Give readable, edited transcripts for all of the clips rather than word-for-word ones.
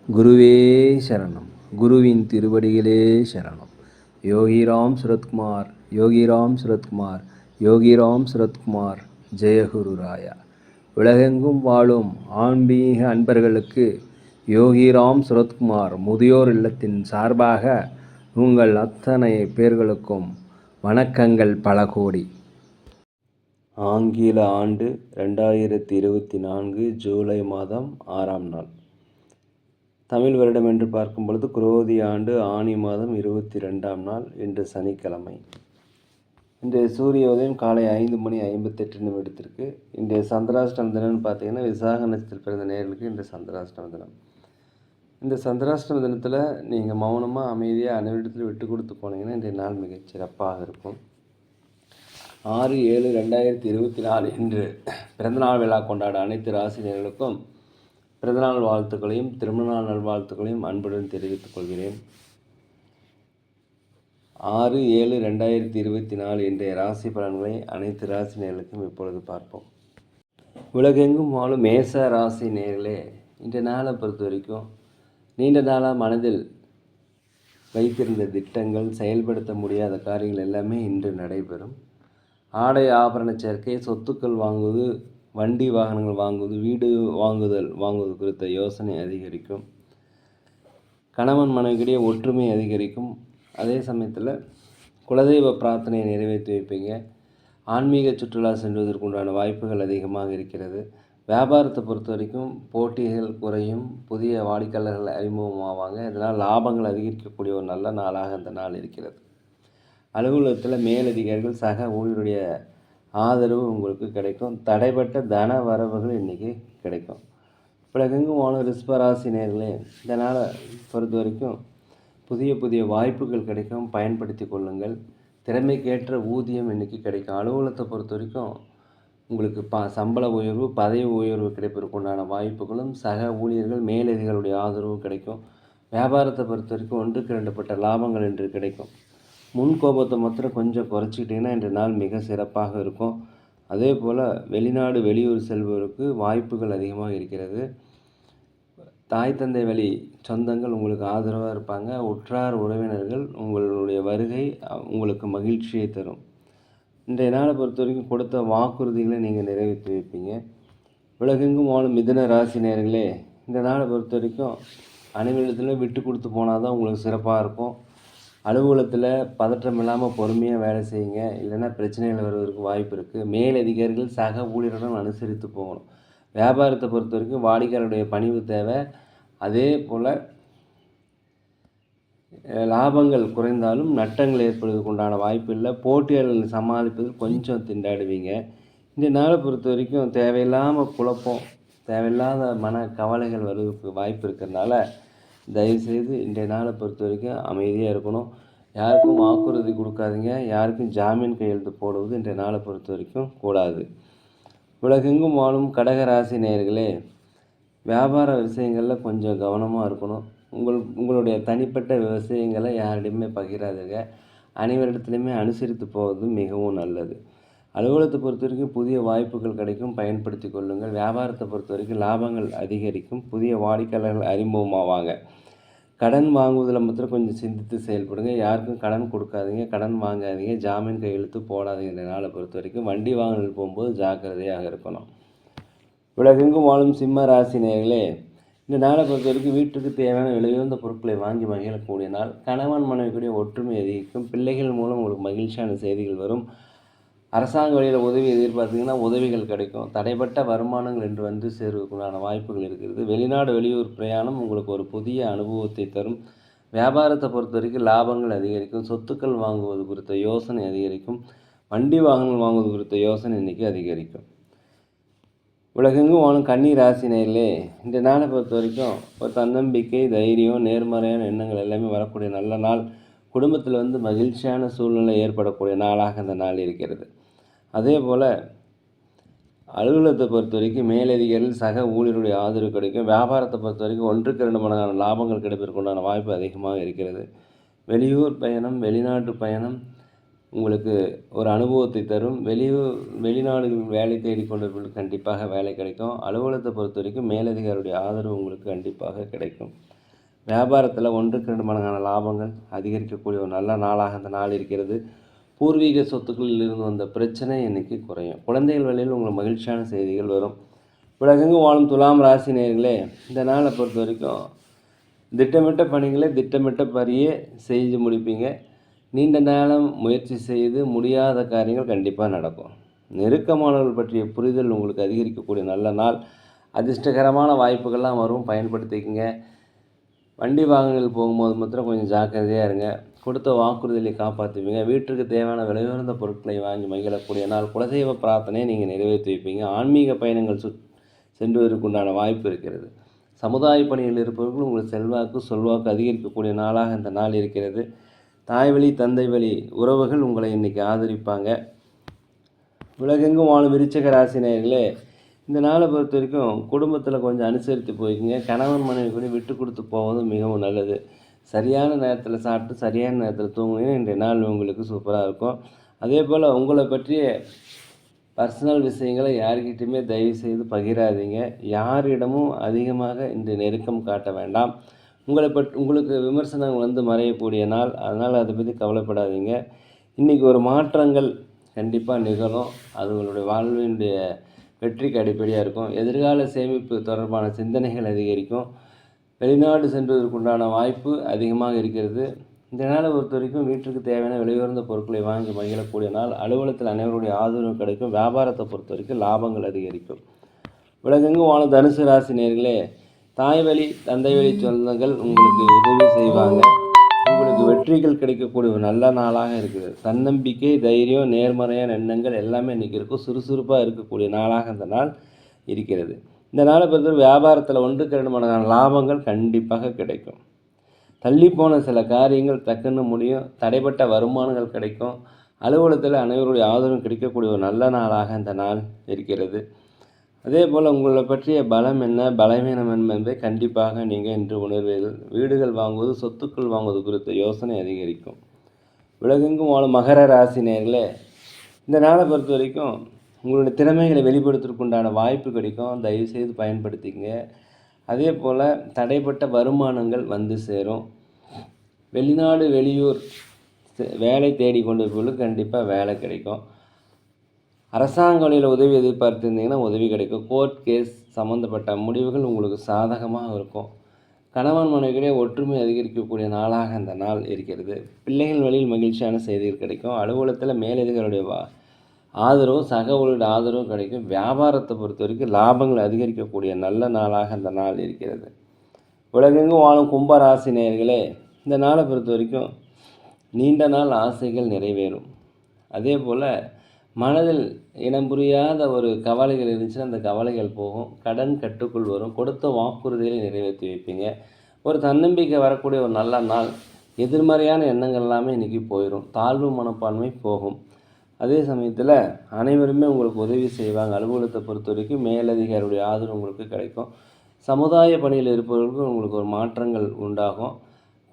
குருவே சரணம். குருவின் திருவடிகளே சரணம். யோகிராம் சுரத்குமார், யோகிராம் சுரத்குமார், யோகிராம் சுரத்குமார். ஜெயகுரு ராயா. உலகெங்கும் வாழும் ஆன்மீக அன்பர்களுக்கு யோகிராம் சுரத்குமார் முதியோர் இல்லத்தின் சார்பாக உங்கள் அத்தனை பேர்களுக்கும் வணக்கங்கள் பல கோடி. ஆங்கில ஆண்டு 2024 ஜூலை மாதம் 6ஆம் நாள். தமிழ் வருடம் என்று பார்க்கும் பொழுது குரோதி ஆண்டு ஆனி மாதம் 22ஆம் நாள். இன்று சனிக்கிழமை. இன்றைய சூரிய உதயம் காலை 5:58 இன்றைய சந்திராஷ்டம தினம்னு பார்த்தீங்கன்னா விசாக நட்சத்திரத்தில் பிறந்த நேயர்களுக்கு இன்று சந்திராஷ்டம தினம். இந்த சந்திராஷ்டம தினத்தில் நீங்கள் மௌனமாக அமைதியாக அனைவரிடத்தில் விட்டு கொடுத்து போனீங்கன்னா இன்றைய நாள் மிகச் சிறப்பாக இருக்கும். 6/7/2024 இன்று பிறந்தநாள் விழா கொண்டாட அனைத்து ராசினியர்களுக்கும் பிறந்தநாள் வாழ்த்துக்களையும் திருமணநாள் நல்வாழ்த்துக்களையும் அன்புடன் தெரிவித்துக் கொள்கிறேன். 6/7/2024 இன்றைய ராசி பலன்களை அனைத்து ராசி நேயர்களுக்கும் இப்பொழுது பார்ப்போம். உலகெங்கும் வாழும் மேச ராசி நேயர்களே, இன்றைய நாளை பொறுத்த வரைக்கும் நீண்ட நாளாக மனதில் வைத்திருந்த திட்டங்கள், செயல்படுத்த முடியாத காரியங்கள் எல்லாமே இன்று நடைபெறும். ஆடை ஆபரண சேர்க்கை, சொத்துக்கள் வாங்குவது, வண்டி வாகனங்கள் வாங்குவது, வீடு வாங்குவது குறித்த யோசனை அதிகரிக்கும். கணவன் மனைவிக்கிடையே ஒற்றுமை அதிகரிக்கும். அதே சமயத்தில் குலதெய்வ பிரார்த்தனையை நிறைவேற்றி வைப்பீங்க. ஆன்மீக சுற்றுலா செல்வதற்குண்டான வாய்ப்புகள் அதிகமாக இருக்கிறது. வியாபாரத்தை பொறுத்த வரைக்கும் போட்டிகள் குறையும். புதிய வாடிக்கையாளர்கள் அறிமுகமாவாங்க. இதனால் லாபங்கள் அதிகரிக்கக்கூடிய ஒரு நல்ல நாளாக இந்த நாள் இருக்கிறது. அலுவலகத்தில் மேலதிகாரிகள் சக ஊழியருடைய ஆதரவு உங்களுக்கு கிடைக்கும். தடைப்பட்ட தன வரவுகள் இன்றைக்கி கிடைக்கும். உலகெங்கும் வாழும் ரிஷபராசி நேயர்களே, இந்த நாளை பொறுத்த வரைக்கும் புதிய வாய்ப்புகள் கிடைக்கும். பயன்படுத்தி கொள்ளுங்கள். திறமைக்கேற்ற ஊதியம் இன்றைக்கி கிடைக்கும். அலுவலகத்தை பொறுத்த வரைக்கும் உங்களுக்கு சம்பள உயர்வு, பதவி உயர்வு கிடைப்பதற்குண்டான வாய்ப்புகளும் சக ஊழியர்கள் மேலதிகாரிகளுடைய ஆதரவும் கிடைக்கும். வியாபாரத்தை பொறுத்த வரைக்கும் 1க்கு 2 பட்ட லாபங்கள் இன்று கிடைக்கும். முன்கோபத்தை மாத்திரம் கொஞ்சம் குறைச்சிக்கிட்டிங்கன்னா இன்று நாள் மிக சிறப்பாக இருக்கும். அதே போல் வெளிநாடு வெளியூர் செல்வதற்கு வாய்ப்புகள் அதிகமாக இருக்கிறது. தாய் தந்தை வழி சொந்தங்கள் உங்களுக்கு ஆதரவாக இருப்பாங்க. உற்றார் உறவினர்கள் உங்களுடைய வருகை உங்களுக்கு மகிழ்ச்சியை தரும். இன்றைய நாளை பொறுத்த வரைக்கும் கொடுத்த வாக்குறுதிகளை நீங்கள் நிறைவேற்றி வைப்பீங்க. உலகெங்கும் வாழும் மிதுன ராசி நேயர்களே, இந்த நாளை பொறுத்த வரைக்கும் அனைவரிடத்துலையும் விட்டு கொடுத்து போனால் தான் உங்களுக்கு சிறப்பாக இருக்கும். அலுவலகத்தில் பதற்றம் இல்லாமல் பொறுமையாக வேலை செய்யுங்க. இல்லைன்னா பிரச்சனைகள் வருவதற்கு வாய்ப்பு இருக்குது. மேலதிகாரிகள் சக ஊழியருடன் அனுசரித்து போகணும். வியாபாரத்தை பொறுத்த வரைக்கும் வாடிக்கையாளருடைய பணிவு தேவை. அதே போல் லாபங்கள் குறைந்தாலும் நட்டங்கள் ஏற்படுவதற்கு உண்டான வாய்ப்பு இல்லை. போட்டியாளர்களை சமாளிப்பதில் கொஞ்சம் திண்டாடுவீங்க. இந்த நாளை பொறுத்த வரைக்கும் தேவையில்லாமல் குழப்பம், தேவையில்லாத மன கவலைகள் வருவதற்கு வாய்ப்பு இருக்கிறதுனால தயவுசெய்து இன்றைய நாளை பொறுத்த வரைக்கும் அமைதியாக இருக்கணும். யாருக்கும் வாக்குறுதி கொடுக்காதீங்க. யாருக்கும் ஜாமீன் கையெழுத்து போடுவது இன்றைய நாளை பொறுத்த வரைக்கும் கூடாது. உலகெங்கும் வாழும் கடகராசி நேயர்களே, வியாபார விஷயங்களில் கொஞ்சம் கவனமாக இருக்கணும். உங்களுடைய தனிப்பட்ட விஷயங்களை யாரிடையுமே பகிராதுங்க. அனைவரிடத்துலையுமே அனுசரித்து போவது மிகவும் நல்லது. அலுவலகத்தை பொறுத்த வரைக்கும் புதிய வாய்ப்புகள் கிடைக்கும். பயன்படுத்தி கொள்ளுங்கள். வியாபாரத்தை பொறுத்த வரைக்கும் லாபங்கள் அதிகரிக்கும். புதிய வாடிக்கையாளர்கள் அறிமுகமாவாங்க. கடன் வாங்குவதில் மாத்திரம் கொஞ்சம் சிந்தித்து செயல்படுங்க. யாருக்கும் கடன் கொடுக்காதீங்க, கடன் வாங்காதீங்க, ஜாமீன் கையெழுத்து போடாதீங்க. இந்த நாளை பொறுத்த வரைக்கும் வண்டி வாகனங்கள் போகும்போது ஜாக்கிரதையாக இருக்கணும். உலகெங்கும் வாழும் சிம்ம ராசி நேயர்களே, இந்த நாளை பொறுத்த வரைக்கும் வீட்டுக்கு தேவையான விலையுயர்ந்த பொருட்களை வாங்கி மகிழக்கூடிய நாள். கணவன் மனைவிக்குடைய ஒற்றுமை அதிகரிக்கும். பிள்ளைகள் மூலம் உங்களுக்கு மகிழ்ச்சியான செய்திகள் வரும். அரசாங்க வழியில் உதவி எதிர்பார்த்தீங்கன்னா உதவிகள் கிடைக்கும். தடைப்பட்ட வருமானங்கள் என்று வந்து சேர்வதற்குண்டான வாய்ப்புகள் இருக்கிறது. வெளிநாடு வெளியூர் பிரயாணம் உங்களுக்கு ஒரு புதிய அனுபவத்தை தரும். வியாபாரத்தை பொறுத்த வரைக்கும் லாபங்கள் அதிகரிக்கும். சொத்துக்கள் வாங்குவது குறித்த யோசனை அதிகரிக்கும். வண்டி வாகனங்கள் வாங்குவது குறித்த யோசனை இன்றைக்கி அதிகரிக்கும். உலகெங்கும் வாழும் கன்னி ராசி நேயர்களே, இந்த நாளை பொறுத்த வரைக்கும் ஒரு தன்னம்பிக்கை, தைரியம், நேர்மறையான எண்ணங்கள் எல்லாமே வரக்கூடிய நல்ல நாள். குடும்பத்தில் மகிழ்ச்சியான சூழ்நிலை ஏற்படக்கூடிய நாளாக இந்த நாள் இருக்கிறது. அதே போல் அலுவலகத்தை பொறுத்த வரைக்கும் மேலதிகாரிகள் சக ஊழியருடைய ஆதரவு கிடைக்கும். வியாபாரத்தை பொறுத்த வரைக்கும் 1க்கு 2 மடங்கான லாபங்கள் கிடைப்பதற்குண்டான வாய்ப்பு அதிகமாக இருக்கிறது. வெளியூர் பயணம், வெளிநாட்டு பயணம், உங்களுக்கு ஒரு அனுபவத்தை தரும். வெளிநாடுகளில் வேலை தேடிக்கொண்டவர்களுக்கு கண்டிப்பாக வேலை கிடைக்கும். அலுவலகத்தை பொறுத்த வரைக்கும் மேலதிகாரியுடைய ஆதரவு உங்களுக்கு கண்டிப்பாக கிடைக்கும். வியாபாரத்தில் 1க்கு 2 மடங்கான லாபங்கள் அதிகரிக்கக்கூடிய ஒரு நல்ல நாளாக அந்த நாள் இருக்கிறது. பூர்வீக சொத்துக்களில் இருந்து வந்த பிரச்சனை இன்றைக்கி குறையும். குழந்தைகள் வழியில் உங்களுக்கு மகிழ்ச்சியான செய்திகள் வரும். உலகெங்கும் வாழும் துலாம் ராசி நேயர்களே, இந்த நாளை பொறுத்த வரைக்கும் திட்டமிட்ட பணிகளை திட்டமிட்டபடியே செஞ்சு முடிப்பீங்க. நீண்ட நேரம் முயற்சி செய்து முடியாத காரியங்கள் கண்டிப்பாக நடக்கும். நெருக்கமானவர்கள் பற்றிய புரிதல் உங்களுக்கு அதிகரிக்கக்கூடிய நல்ல நாள். அதிர்ஷ்டகரமான வாய்ப்புகள்லாம் வரும், பயன்படுத்திக்கங்க. வண்டி வாகனங்கள் போகும்போது மாத்திரம் கொஞ்சம் ஜாக்கிரதையாக இருங்க. கொடுத்த வாக்குறுதிகளை காப்பாற்றுவீங்க. வீட்டுக்கு தேவையான விலையுயர்ந்த பொருட்களை வாங்கி மகிழக்கூடிய நாள். குலதெய்வ பிரார்த்தனையை நீங்கள் நிறைவேற்றி வைப்பீங்க. ஆன்மீக பயணங்கள் சென்றுவதற்குண்டான வாய்ப்பு இருக்கிறது. சமுதாய பணியில் இருப்பவர்கள் உங்கள் செல்வாக்கு சொல்வாக்கு அதிகரிக்கக்கூடிய நாளாக இந்த நாள் இருக்கிறது. தாய் வழி தந்தை வழி உறவுகள் உங்களை இன்றைக்கி ஆதரிப்பாங்க. உலகெங்கும் வாழும் விருச்சிக ராசி நேயர்களே, இந்த நாளை பொறுத்த வரைக்கும் குடும்பத்தில் கொஞ்சம் அனுசரித்து போய்க்குங்க. கணவன் மனைவி கூட விட்டு கொடுத்து போவது மிகவும் நல்லது. சரியான நேரத்தில் சாப்பிட்டு சரியான நேரத்தில் தூங்குனீங்கன்னா இன்றைய நாள் உங்களுக்கு சூப்பராக இருக்கும். அதே போல் உங்களை பற்றிய பர்சனல் விஷயங்களை யார்கிட்டையுமே தயவு செய்து பகிராதீங்க. யாரிடமும் அதிகமாக இன்று நெருக்கம் காட்ட வேண்டாம். உங்களுக்கு விமர்சனங்கள் வந்து மறையக்கூடிய நாள். அதனால் அதை பற்றி கவலைப்படாதீங்க. இன்றைக்கி ஒரு மாற்றங்கள் கண்டிப்பாக நிகழும். அது உங்களுடைய வாழ்வினுடைய வெற்றிக்கு அடிப்படையாக இருக்கும். எதிர்கால சேமிப்பு தொடர்பான சிந்தனைகள் அதிகரிக்கும். வெளிநாடு சென்றதற்குண்டான வாய்ப்பு அதிகமாக இருக்கிறது. இந்த நாளை பொறுத்த வரைக்கும் வீட்டுக்கு தேவையான விலையுயர்ந்த பொருட்களை வாங்கி மகிழக்கூடிய நாள். அலுவலகத்தில் அனைவருடைய ஆதரவு கிடைக்கும். வியாபாரத்தை பொறுத்த வரைக்கும் லாபங்கள் அதிகரிக்கும். உலகெங்கும் வாழும் தனுசு ராசி நேயர்களே, தாய் வழி தந்தை வழி சொந்தங்கள் உங்களுக்கு உதவி செய்வாங்க. உங்களுக்கு வெற்றிகள் கிடைக்கக்கூடிய ஒரு நல்ல நாளாக இருக்குது. தன்னம்பிக்கை, தைரியம், நேர்மறையான எண்ணங்கள் எல்லாமே இன்றைக்கி இருக்கும். சுறுசுறுப்பாக இருக்கக்கூடிய நாளாக இந்த நாள் இருக்கிறது. இந்த நாளை பொறுத்தவரை வியாபாரத்தில் 1க்கு 2 மடங்கான லாபங்கள் கண்டிப்பாக கிடைக்கும். தள்ளிப்போன சில காரியங்கள் டக்குன்னு முடியும். தடைப்பட்ட வருமானங்கள் கிடைக்கும். அலுவலகத்தில் அனைவருடைய ஆதரவும் கிடைக்கக்கூடிய ஒரு நல்ல நாளாக இந்த நாள் இருக்கிறது. அதே போல் உங்களை பற்றிய பலம் என்ன பலவீனம் என்பதை கண்டிப்பாக நீங்கள் இன்று உணர்வீர்கள். வீடுகள் வாங்குவது சொத்துக்கள் வாங்குவது குறித்த யோசனை அதிகரிக்கும். உலகெங்கும் வாழும் மகர ராசி நேயர்களே, இந்த நாளை பொறுத்த வரைக்கும் உங்களுடைய திறமைகளை வெளிப்படுத்துவதற்குண்டான வாய்ப்பு கிடைக்கும். தயவுசெய்து பயன்படுத்திங்க. அதே போல் தடைப்பட்ட வருமானங்கள் வந்து சேரும். வெளிநாடு வெளியூர் வேலை தேடிக்கொண்டிருப்பவர்களுக்கு கண்டிப்பாக வேலை கிடைக்கும். அரசாங்க வழியில் உதவி எதிர்பார்த்துருந்தீங்கன்னா உதவி கிடைக்கும். கோர்ட் கேஸ் சம்மந்தப்பட்ட முடிவுகள் உங்களுக்கு சாதகமாக இருக்கும். கணவன் மனைவியிடையே ஒற்றுமை அதிகரிக்கக்கூடிய நாளாக இந்த நாள் இருக்கிறது. பிள்ளைகள் வழியில் மகிழ்ச்சியான செய்திகள் கிடைக்கும். அலுவலகத்தில் மேலதிகாரியுடைய ஆதரவும் சக ஊழியர் ஆதரவும் கிடைக்கும். வியாபாரத்தை பொறுத்த வரைக்கும் லாபங்கள் அதிகரிக்கக்கூடிய நல்ல நாளாக இந்த நாள் இருக்கிறது. உலகெங்கும் வாழும் கும்பராசி நேயர்களே, இந்த நாளை பொறுத்த வரைக்கும் நீண்ட நாள் ஆசைகள் நிறைவேறும். அதே போல் மனதில் இனம் புரியாத ஒரு கவலைகள் இருந்துச்சுன்னா அந்த கவலைகள் போகும். கடன் கட்டுக்குள் வரும். கொடுத்த வாக்குறுதிகளை நிறைவேற்றி வைப்பீங்க. ஒரு தன்னம்பிக்கை வரக்கூடிய ஒரு நல்ல நாள். எதிர்மறையான எண்ணங்கள் எல்லாமே இன்றைக்கி போயிடும். தாழ்வு மனப்பான்மை போகும். அதே சமயத்தில் அனைவருமே உங்களுக்கு உதவி செய்வாங்க. அலுவலகத்தை பொறுத்த வரைக்கும் மேலதிகாரியுடைய ஆதரவு உங்களுக்கு கிடைக்கும். சமுதாய பணியில் இருப்பவர்களுக்கும் உங்களுக்கு ஒரு மாற்றங்கள் உண்டாகும்.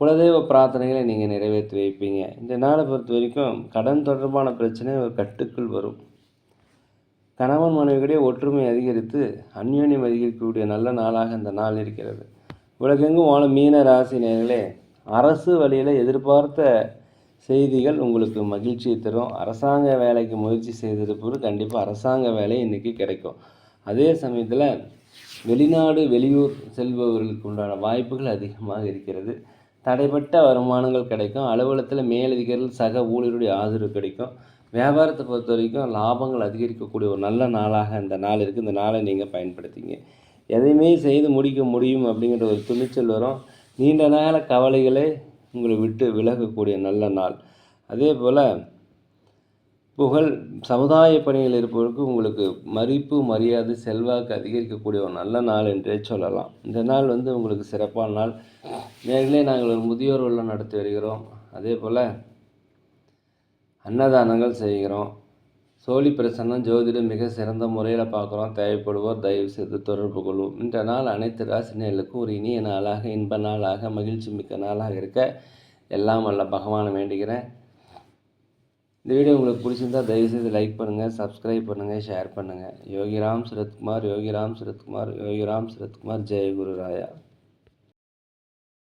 குலதெய்வ பிரார்த்தனைகளை நீங்கள் நிறைவேற்றி வைப்பீங்க. இந்த நாளை பொறுத்த வரைக்கும் கடன் தொடர்பான பிரச்சனை ஒரு கட்டுக்குள் வரும். கணவன் மனைவியிடையே ஒற்றுமை அதிகரித்து அந்யோன்யம் அதிகரிக்கக்கூடிய நல்ல நாளாக இந்த நாள் இருக்கிறது. உலகெங்கும் வாழும் மீன ராசி நேயர்களே, அரசு வழியில் எதிர்பார்த்த செய்திகள் உங்களுக்கு மகிழ்ச்சியை தரும். அரசாங்க வேலைக்கு முயற்சி செய்திருப்பவர் கண்டிப்பாக அரசாங்க வேலை இன்றைக்கி கிடைக்கும். அதே சமயத்தில் வெளிநாடு வெளியூர் செல்பவர்களுக்கு உண்டான வாய்ப்புகள் அதிகமாக இருக்கிறது. தடைப்பட்ட வருமானங்கள் கிடைக்கும். அலுவலகத்தில் மேலதிகாரிகள் சக ஊழியருடைய ஆதரவு கிடைக்கும். வியாபாரத்தை பொறுத்த வரைக்கும் லாபங்கள் அதிகரிக்கக்கூடிய ஒரு நல்ல நாளாக இந்த நாள் இருக்குது. இந்த நாளை நீங்கள் பயன்படுத்திங்க. எதையுமே செய்து முடிக்க முடியும் அப்படிங்கிற ஒரு துணிச்சல் வரும். நீண்ட நேர கவலைகளை உங்களை விட்டு விலகக்கூடிய நல்ல நாள். அதே போல் புகழ் சமுதாய பணியில் இருப்பவருக்கு உங்களுக்கு மதிப்பு மரியாதை செல்வாக்கு அதிகரிக்கக்கூடிய ஒரு நல்ல நாள் என்றே சொல்லலாம். இந்த நாள் உங்களுக்கு சிறப்பான நாள். நேரிலே நாங்கள் ஒரு முதியோர் இல்லம் நடத்தி வருகிறோம். அதே போல் அன்னதானங்கள் செய்கிறோம். சோழி பிரசன்னம் ஜோதிடம் மிக சிறந்த முறையில் பார்க்குறோம். தேவைப்படுவோர் தயவு செய்து தொடர்பு கொள்வோம். இந்த நாள் அனைத்து ராசினியர்களுக்கும் ஒரு இனிய நாளாக இன்ப நாளாக மகிழ்ச்சி மிக்க நாளாக இருக்க எல்லாம் வல்ல பகவானை வேண்டுகிறேன். இந்த வீடியோ உங்களுக்கு பிடிச்சிருந்தால் தயவுசெய்து லைக் பண்ணுங்கள், சப்ஸ்கிரைப் பண்ணுங்கள், ஷேர் பண்ணுங்கள். யோகிராம் சுரத்குமார், யோகிராம் சுரத்குமார், யோகிராம் சுரத்குமார். ஜெய குரு ராயா.